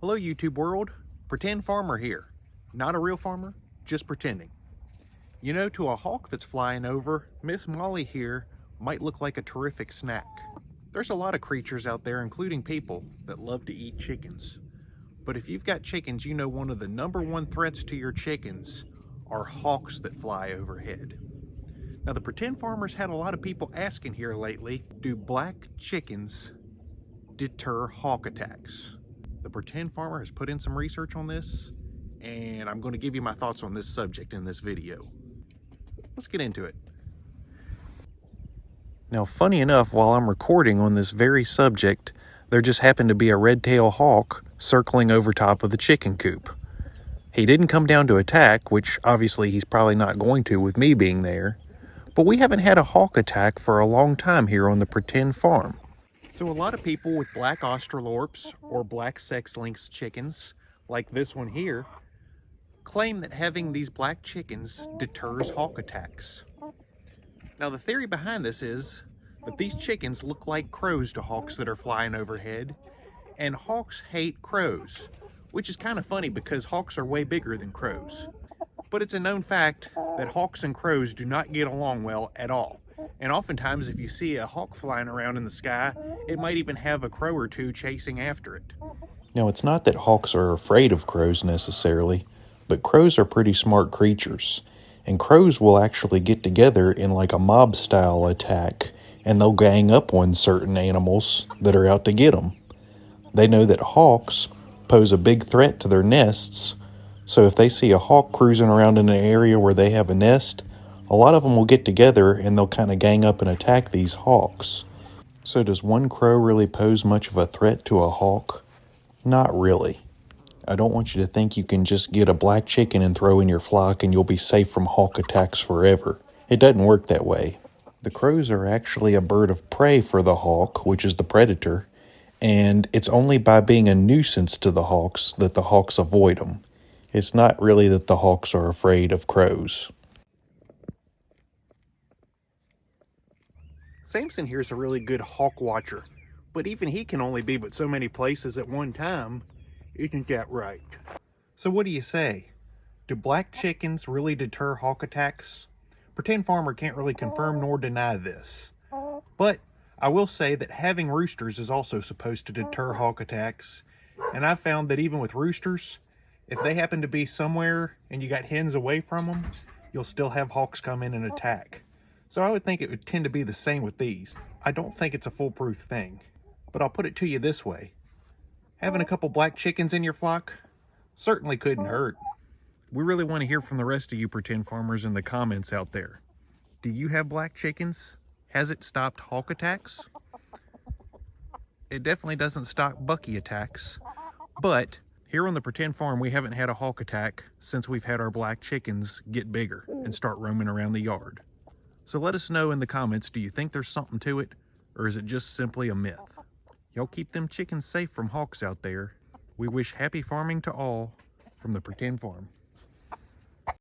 Hello YouTube world, Pretend Farmer here. Not a real farmer, just pretending. You know, to a hawk that's flying over, Miss Molly here might look like a terrific snack. There's a lot of creatures out there, including people, that love to eat chickens. But if you've got chickens, you know one of the #1 threats to your chickens are hawks that fly overhead. Now the Pretend Farmer's had a lot of people asking here lately, do black chickens deter hawk attacks? The Pretend Farmer has put in some research on this, and I'm going to give you my thoughts on this subject in this video. Let's get into it. Now, funny enough, while I'm recording on this very subject, there just happened to be a red-tailed hawk circling over top of the chicken coop. He didn't come down to attack, which obviously he's probably not going to with me being there, but we haven't had a hawk attack for a long time here on the Pretend Farm. So a lot of people with black Australorps or black sex-lynx chickens, like this one here, claim that having these black chickens deters hawk attacks. Now the theory behind this is that these chickens look like crows to hawks that are flying overhead, and hawks hate crows, which is kind of funny because hawks are way bigger than crows. But it's a known fact that hawks and crows do not get along well at all. And oftentimes if you see a hawk flying around in the sky, it might even have a crow or two chasing after it. Now it's not that hawks are afraid of crows necessarily, but crows are pretty smart creatures. And crows will actually get together in like a mob style attack, and they'll gang up on certain animals that are out to get them. They know that hawks pose a big threat to their nests, so if they see a hawk cruising around in an area where they have a nest, a lot of them will get together and they'll kind of gang up and attack these hawks. So does one crow really pose much of a threat to a hawk? Not really. I don't want you to think you can just get a black chicken and throw in your flock and you'll be safe from hawk attacks forever. It doesn't work that way. The crows are actually a bird of prey for the hawk, which is the predator, and it's only by being a nuisance to the hawks that the hawks avoid them. It's not really that the hawks are afraid of crows. Samson here's a really good hawk watcher, but even he can only be but so many places at one time. Isn't that right? So what do you say? Do black chickens really deter hawk attacks? Pretend Farmer can't really confirm nor deny this. But I will say that having roosters is also supposed to deter hawk attacks. And I've found that even with roosters, if they happen to be somewhere and you got hens away from them, you'll still have hawks come in and attack. So I would think it would tend to be the same with these. I don't think it's a foolproof thing, but I'll put it to you this way. Having a couple black chickens in your flock certainly couldn't hurt. We really want to hear from the rest of you Pretend Farmers in the comments out there. Do you have black chickens? Has it stopped hawk attacks? It definitely doesn't stop bucky attacks, but here on the Pretend Farm we haven't had a hawk attack since we've had our black chickens get bigger and start roaming around the yard. So let us know in the comments, do you think there's something to it, or is it just simply a myth? Y'all keep them chickens safe from hawks out there. We wish happy farming to all from the Pretend Farm.